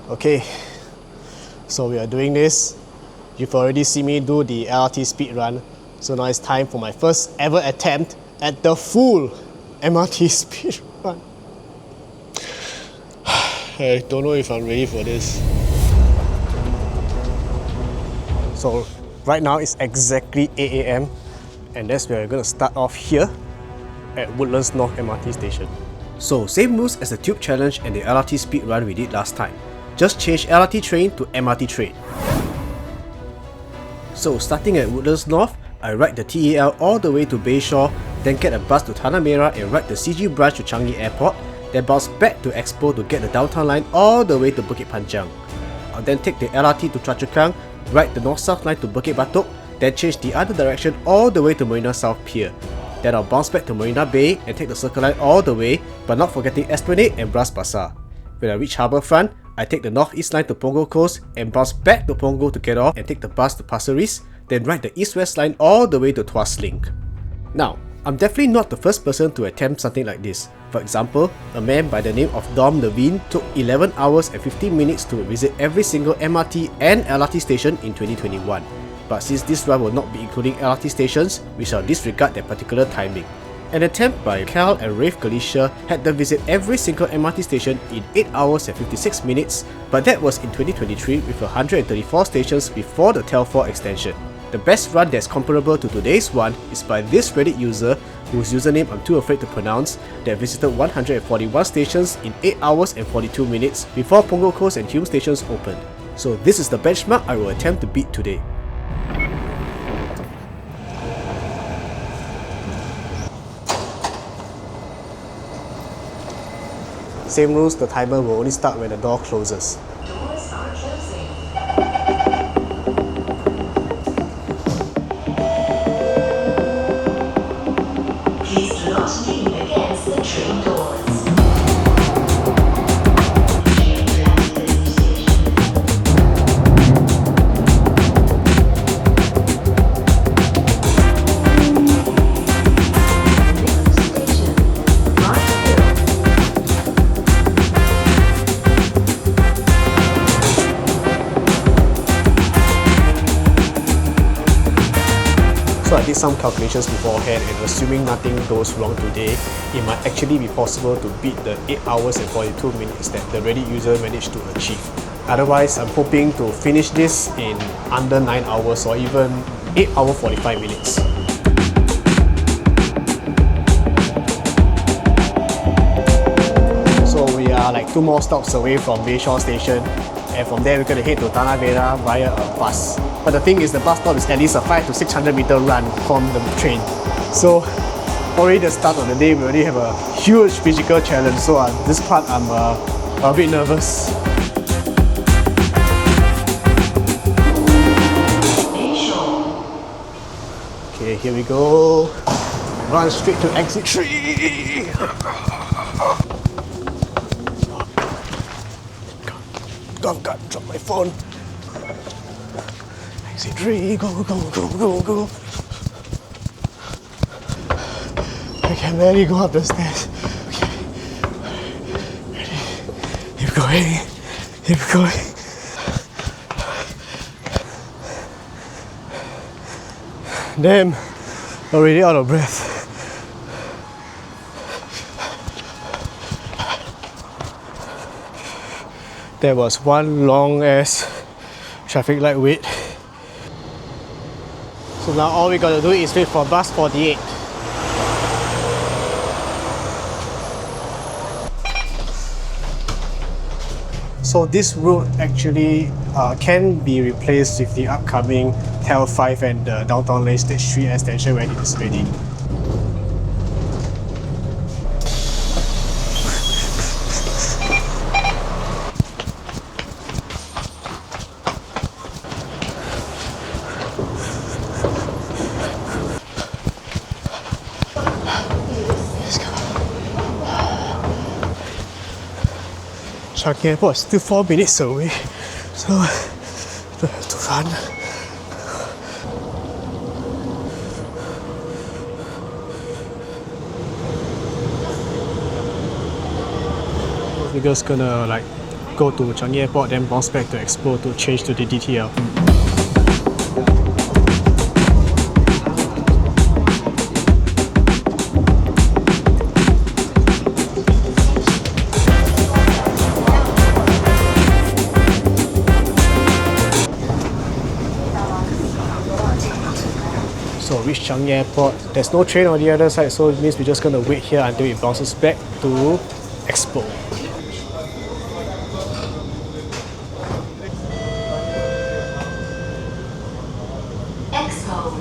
Okay, so we are doing this. You've already seen me do the LRT speedrun, so now it's time for my first ever attempt at the full MRT speedrun. I don't know if I'm ready for this. So right now it's exactly 8 AM and that's where we're going to start off here at Woodlands North MRT station. So same rules as the tube challenge and the LRT speedrun we did last time. Just change LRT train to MRT train. So starting at Woodlands North, I ride the TEL all the way to Bayshore, then get a bus to Tanah Merah and ride the CG branch to Changi Airport, then bounce back to Expo to get the downtown line all the way to Bukit Panjang. I'll then take the LRT to Choa Chu Kang, ride the north-south line to Bukit Batok, then change the other direction all the way to Marina South Pier. Then I'll bounce back to Marina Bay and take the Circle Line all the way, but not forgetting Esplanade and Bras Basah. When I reach Harbourfront, I take the north-east line to Punggol Coast and bounce back to Punggol to get off and take the bus to Pasir Ris, then ride the east-west line all the way to Tuas Link. Now, I'm definitely not the first person to attempt something like this. For example, a man by the name of Dom Levine took 11 hours and 15 minutes to visit every single MRT and LRT station in 2021. But since this run will not be including LRT stations, we shall disregard that particular timing. An attempt by Cal and Rafe Galicia had them visit every single MRT station in 8 hours and 56 minutes, but that was in 2023 with 134 stations before the TEL 4 extension. The best run that's comparable to today's one is by this Reddit user, whose username I'm too afraid to pronounce, that visited 141 stations in 8 hours and 42 minutes before Punggol Coast and Hume stations opened. So this is the benchmark I will attempt to beat today. Same rules, the timer will only start when the door closes. Doors are closing. Please do not lean against the train doors. So I did some calculations beforehand, and assuming nothing goes wrong today, it might actually be possible to beat the 8 hours and 42 minutes that the Reddit user managed to achieve. Otherwise, I'm hoping to finish this in under 9 hours or even 8 hours 45 minutes. So we are like 2 more stops away from Bayshore station, and from there we're going to head to Tanah Merah via a bus. But the thing is, the bus stop is at least a 500 to 600 meter run from the train. So already the start of the day, we already have a huge physical challenge. So this part I'm a bit nervous. Okay, here we go. Run straight to exit 3. God, drop my phone. Exit 3, go. I can barely go up the stairs. Okay. Ready. Keep going. Damn, already out of breath. There was one long ass traffic light wait. So now all we gotta do is wait for bus 48. So this route actually can be replaced with the upcoming TEL 5 and the Downtown Lane Stage 3 extension when it is ready. Changi Airport is still 4 minutes away, so I have to run. We're just gonna like go to Changi Airport, then bounce back to Expo to change to the DTL. So reach Changi Airport. There's no train on the other side, so it means we're just gonna wait here until it bounces back to Expo. Expo.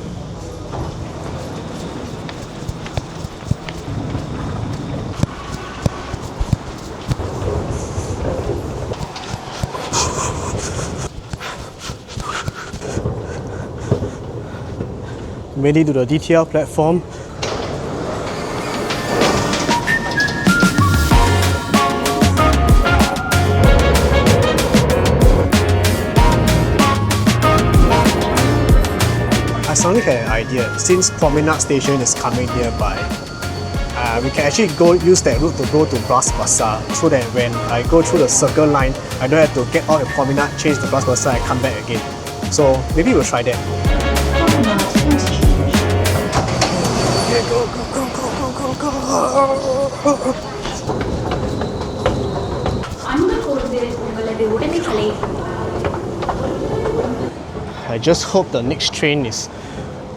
Made it to the DTL platform. I suddenly had an idea. Since Promenade Station is coming nearby, we can actually use that route to go to Bras Basah, so that when I go through the circle line, I don't have to get out of Promenade, change to Bras Basah and come back again. So maybe we'll try that. Okay, go. I just hope the next train is...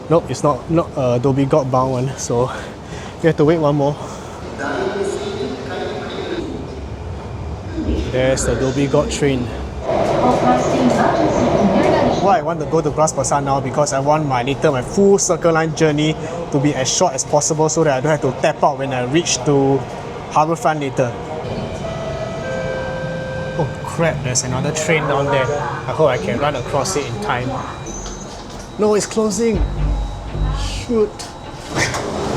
Nope, it's not Dhoby Ghaut bound one, so we have to wait one more. There's the Dhoby Ghaut train. Why I want to go to Bras Basah now, because I want my full circle line journey to be as short as possible, so that I don't have to tap out when I reach to Harbourfront later. Oh crap, there's another train down there. I hope I can run across it in time. No, it's closing. Shoot.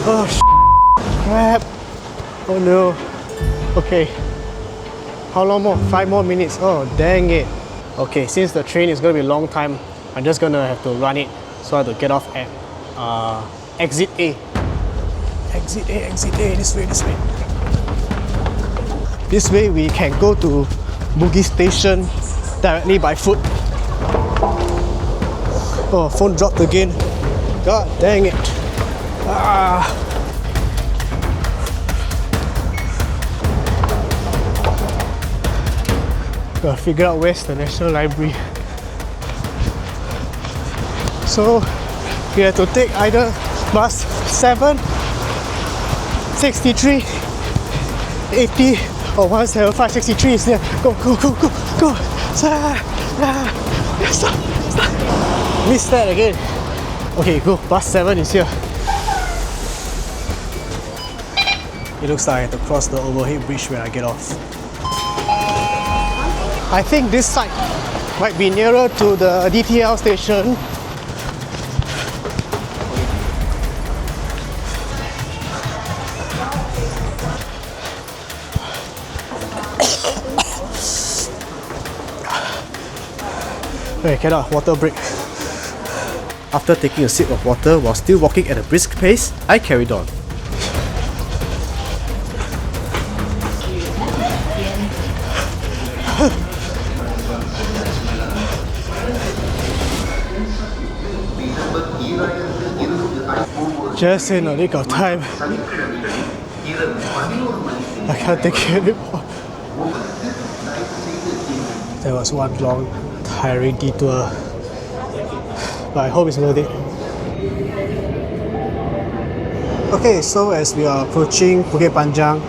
Oh crap. Oh no. Okay. How long more? 5 more minutes. Oh dang it. Okay, since the train is going to be a long time, I'm just going to have to run it. So I have to get off at exit A. Exit A, this way. This way we can go to Bugis Station directly by foot. Oh, phone dropped again. God dang it. Gotta figure out where's the National Library. So we have to take either bus 7, 63, 80 or 175. 63 is there. Go. Stop. Missed that again. Okay, go. Bus 7 is here. It looks like I have to cross the overhead bridge when I get off. I think this side might be nearer to the DTL station. Okay, get out, water break. After taking a sip of water while still walking at a brisk pace, I carried on. Just in a nick of time. I can't take it anymore. There was one long, tiring detour, but I hope it's worth it. Okay, so as we are approaching Bukit Panjang,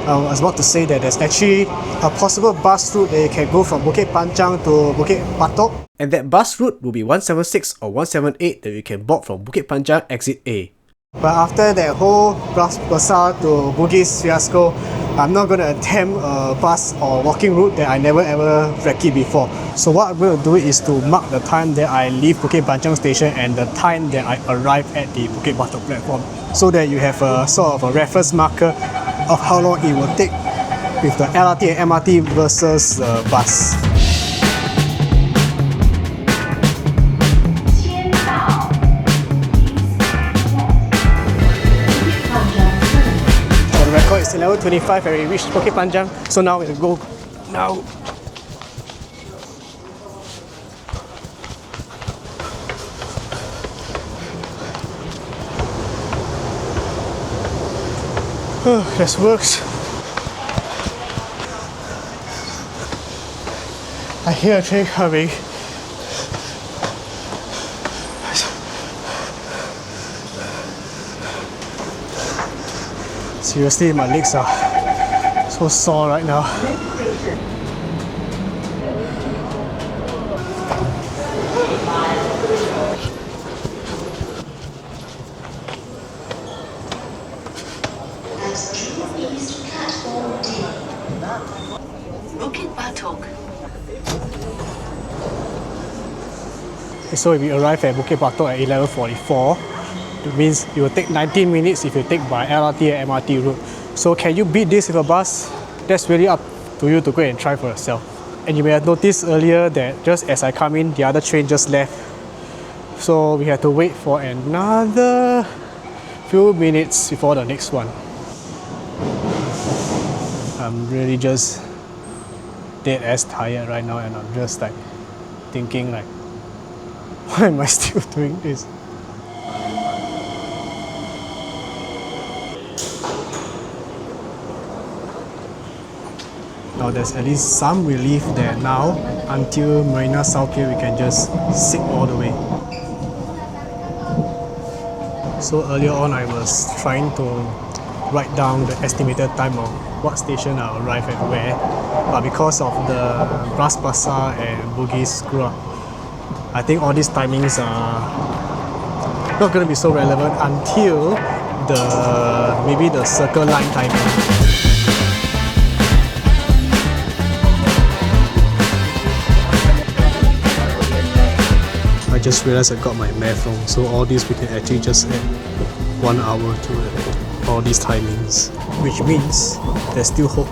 I was about to say that there's actually a possible bus route that you can go from Bukit Panjang to Bukit Batok. And that bus route will be 176 or 178 that you can board from Bukit Panjang exit A. But after that whole Bras Basah to Bugis fiasco, I'm not going to attempt a bus or walking route that I never ever recce before. So what I'm going to do is to mark the time that I leave Bukit Panjang station and the time that I arrive at the Bukit Batok platform, so that you have a sort of a reference marker of how long it will take with the LRT and MRT versus the bus. For the record, it's 11:25 and we reached Bukit Panjang, so now we'll go now. This works. I hear a train coming. Seriously, my legs are so sore right now. East platform D. Bukit Batok. So if we arrive at Bukit Batok at 11:44, it means it will take 19 minutes if you take by LRT and MRT route. So can you beat this with a bus? That's really up to you to go and try for yourself. And you may have noticed earlier that just as I come in, the other train just left. So we had to wait for another few minutes before the next one. I'm really just dead ass tired right now, and I'm just like thinking like, why am I still doing this? Now there's at least some relief there now. Until Marina South Pier, we can just sit all the way. So earlier on, I was trying to write down the estimated time of what station I'll arrive at where, but because of the Bras Basah and Bugis screw up, I think all these timings are not going to be so relevant until maybe the Circle Line timing. I just realized I got my math wrong, so all these we can actually just add 1 hour to all these timings, which means there's still hope.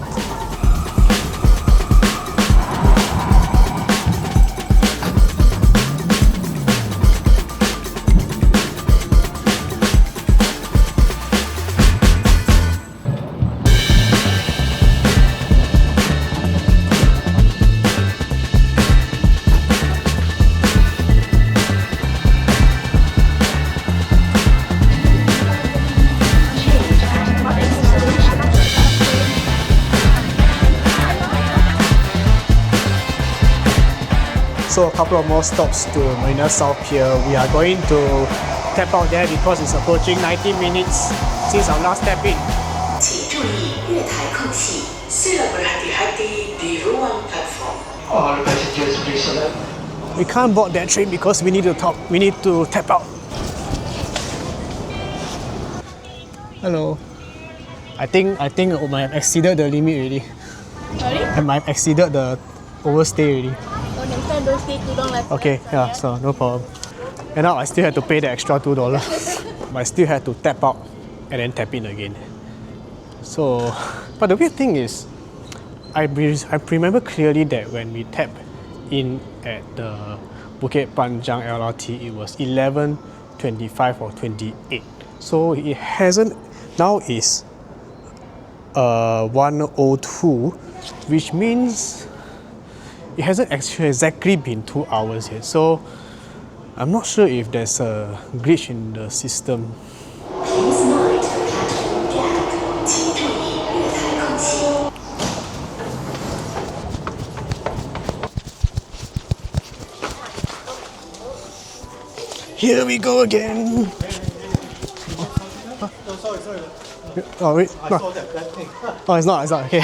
So a couple of more stops to Marina South Pier. We are going to tap out there because it's approaching 90 minutes since our last tap in. 请注意月台空隙。Silakan hati-hati di ruang platform. All passengers please alert. We can't board that train because we need to tap out. Hello. I think I might have exceeded the limit already. Sorry? I might have exceeded the overstay already. Oh, next time don't stay too long. Okay, yeah, so no problem. And now I still had to pay the extra $2. But I still had to tap out and then tap in again. So, but the weird thing is, I remember clearly that when we tapped in at the Bukit Panjang LRT, it was 11:25 or 28. So it hasn't, now is 1:02, which means it hasn't actually exactly been 2 hours yet. So I'm not sure if there's a glitch in the system. Please mind platform gap. 请注意月台空隙。 Here we go again. Oh wait, no. Oh, it's not. Okay.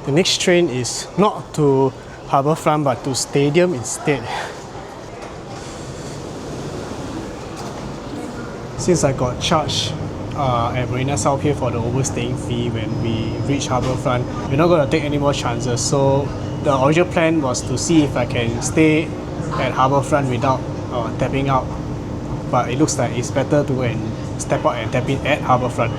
The next train is not to Harbourfront but to Stadium instead. Since I got charged at Marina South Pier for the overstaying fee when we reach Harbourfront, we're not going to take any more chances. So the original plan was to see if I can stay at Harbourfront without tapping out. But it looks like it's better to go and step out and tap in at Harbourfront.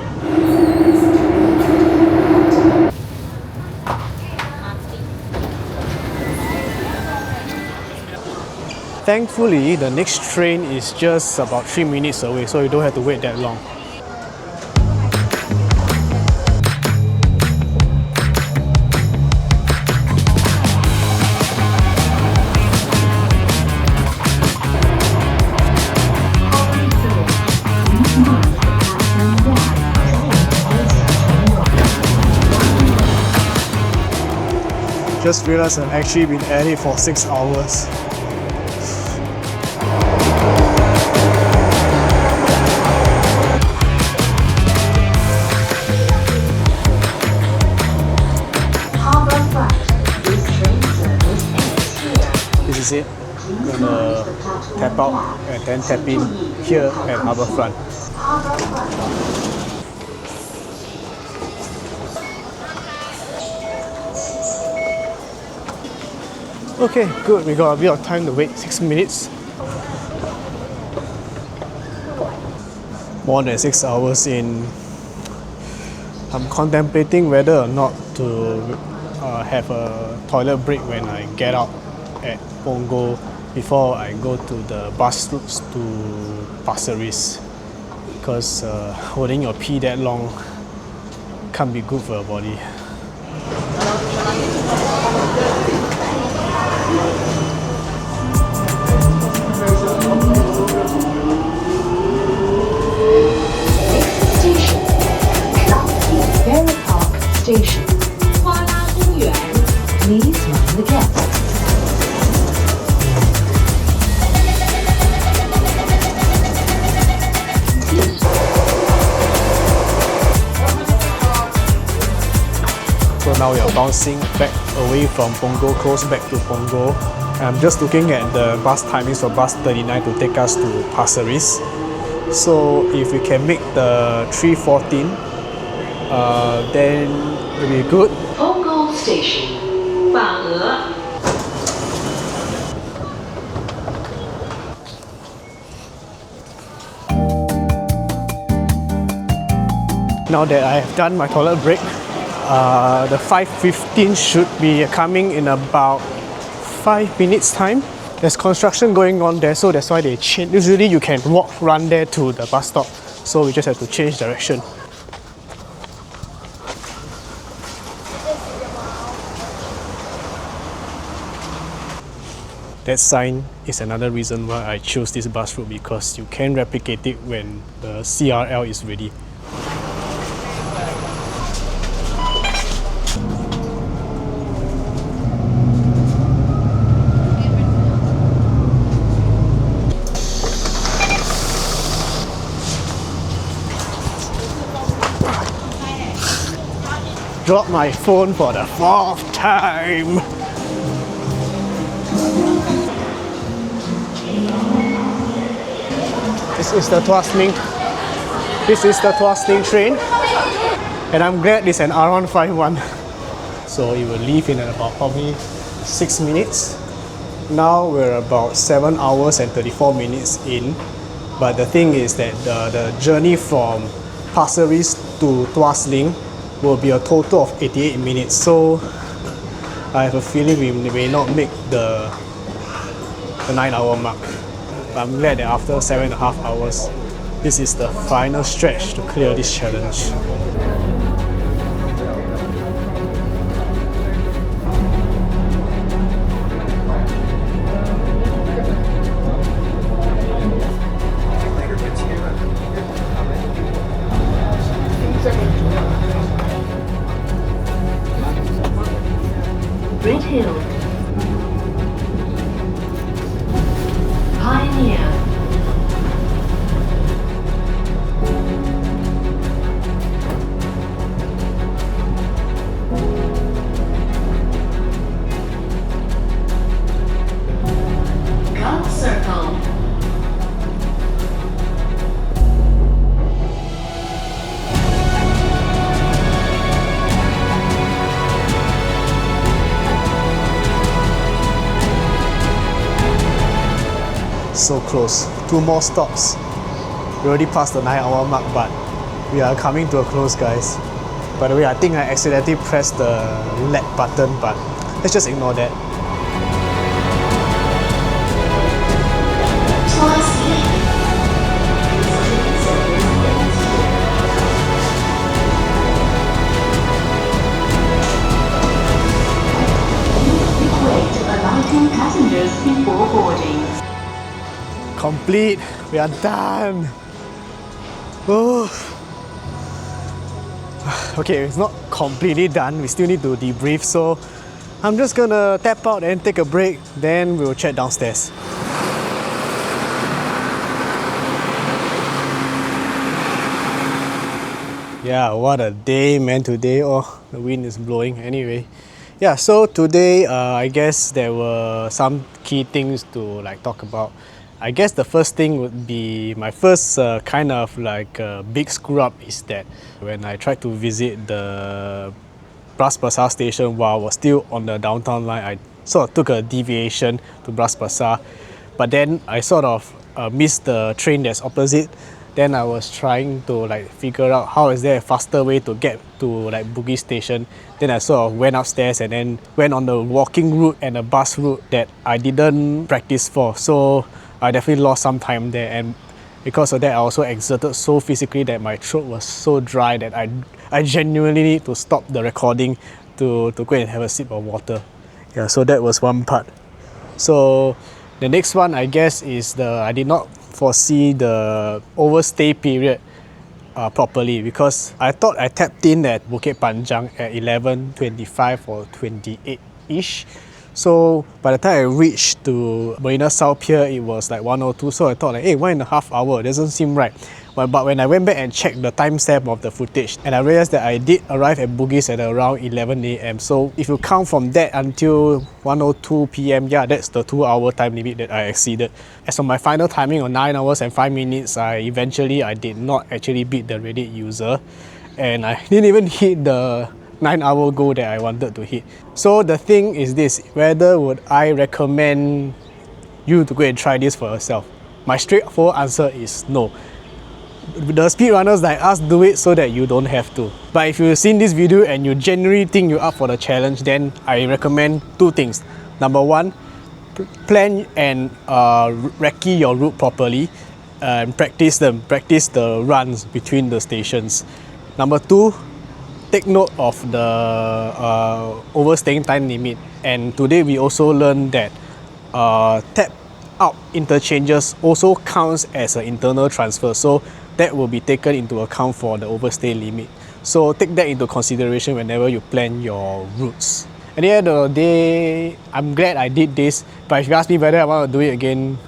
Thankfully, the next train is just about 3 minutes away, so you don't have to wait that long. just realized I've actually been at it for 6 hours. This is it. I'm gonna tap out and then tap in here at Harbourfront. Okay, good. We got a bit of time to wait, 6 minutes. More than 6 hours in. I'm contemplating whether or not to have a toilet break when I get out at Punggol before I go to the bus routes to Pasir Ris, because holding your pee that long can't be good for your body. Station. Please mind the guests. So now we are bouncing back away from Punggol, close back to Punggol. I'm just looking at the bus timings for bus 39 to take us to Pasir Ris. So if we can make the 3:14, then it'll be good. Punggol Station. 反额. Now that I have done my toilet break, the 5:15 should be coming in about 5 minutes time. There's construction going on there, so that's why they change. Usually you can walk, run there to the bus stop, so we just have to change direction. That sign is another reason why I chose this bus route, because you can replicate it when the CRL is ready. Drop my phone for the 4th time. This is the Tuas Link. This is the Tuas Link train, and I'm glad it's an R151. So it will leave in about probably 6 minutes. Now we're about 7 hours and 34 minutes in, but the thing is that the journey from Pasir Ris to Tuas Link will be a total of 88 minutes. So I have a feeling we may not make the 9-hour mark. But I'm glad that after 7.5 hours, this is the final stretch to clear this challenge. Red Hill. Pioneer. Gulf Circle. So close. 2 more stops. We already passed the 9-hour mark, but we are coming to a close, guys. By the way, I think I accidentally pressed the LED button, but let's just ignore that. Equate alighting passengers before boarding. Complete. We are done. Oh. Okay, it's not completely done. We still need to debrief. So I'm just gonna tap out and take a break, then we'll chat downstairs. Yeah, what a day, man, today. Oh, the wind is blowing. Anyway, yeah, so today I guess there were some key things to talk about. I guess the first thing would be my first kind of big screw up is that when I tried to visit the Bras Basah station while I was still on the downtown line, I sort of took a deviation to Bras Basah, but then I sort of missed the train that's opposite. Then I was trying to figure out how is there a faster way to get to Bugis station. Then I sort of went upstairs and then went on the walking route and a bus route that I didn't practice for. So I definitely lost some time there, and because of that I also exerted so physically that my throat was so dry that I genuinely need to stop the recording to go and have a sip of water. Yeah, so that was one part. So the next one I guess is I did not foresee the overstay period properly, because I thought I tapped in at Bukit Panjang at 11:25 or 28-ish. So by the time I reached to Marina South Pier, it was 1:02. So I thought hey, 1.5 hours, doesn't seem right. But when I went back and checked the timestamp of the footage, and I realized that I did arrive at Bugis at around 11 AM. So if you count from that until 1:02 PM, yeah, that's the 2-hour time limit that I exceeded. As for my final timing of 9 hours and 5 minutes, I did not actually beat the Reddit user, and I didn't even hit the 9-hour goal that I wanted to hit. So the thing is this, whether would I recommend you to go and try this for yourself? My straightforward answer is no. The speedrunners like us do it so that you don't have to. But if you've seen this video and you genuinely think you're up for the challenge, then I recommend 2 things. Number 1, plan and recce your route properly and practice the runs between the stations. Number 2, take note of the overstaying time limit. And today we also learned that tap out interchanges also counts as an internal transfer, so that will be taken into account for the overstay limit. So take that into consideration whenever you plan your routes. At the end of the day, I'm glad I did this, but if you ask me whether I want to do it again,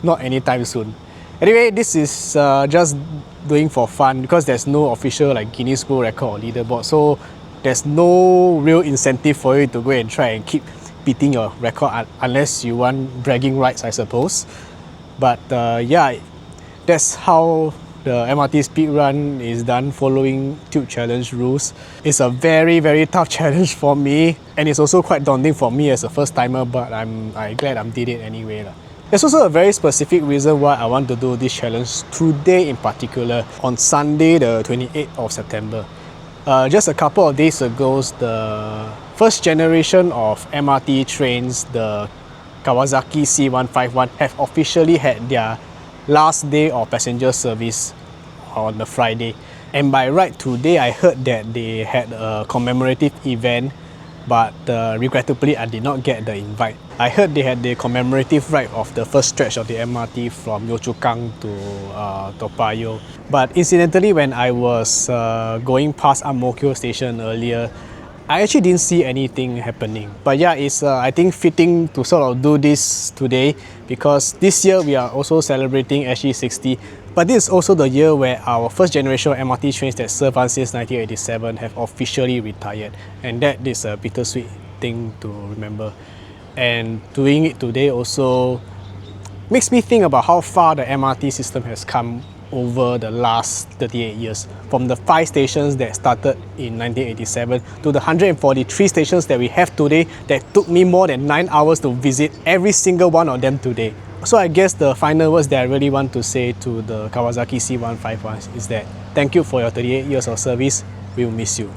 not anytime soon. Anyway, this is just doing for fun, because there's no official Guinness World Record or leaderboard, so there's no real incentive for you to go and try and keep beating your record unless you want bragging rights, I suppose. But yeah, that's how the MRT speedrun is done, following Tube Challenge rules. It's a very, very tough challenge for me, and it's also quite daunting for me as a first timer, but I'm glad I did it anyway. There's also a very specific reason why I want to do this challenge today in particular, on Sunday the 28th of September. Just a couple of days ago, the first generation of MRT trains, the Kawasaki C151, have officially had their last day of passenger service on the Friday. And by right today, I heard that they had a commemorative event, but regrettably I did not get the invite. I heard they had the commemorative ride of the first stretch of the MRT from Yio Chu Kang to Toa Payoh. But incidentally, when I was going past Ang Mo Kio station earlier, I actually didn't see anything happening. But yeah, it's I think fitting to sort of do this today, because this year we are also celebrating SG60. But this is also the year where our first generation of MRT trains that served us since 1987 have officially retired. And that is a bittersweet thing to remember. And doing it today also makes me think about how far the MRT system has come over the last 38 years. From the 5 stations that started in 1987 to the 143 stations that we have today that took me more than 9 hours to visit every single one of them today. So I guess the final words that I really want to say to the Kawasaki C151s is that thank you for your 38 years of service. We will miss you.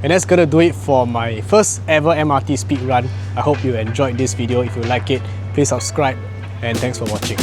And that's gonna do it for my first ever MRT speedrun. I hope you enjoyed this video. If you like it, please subscribe, and thanks for watching.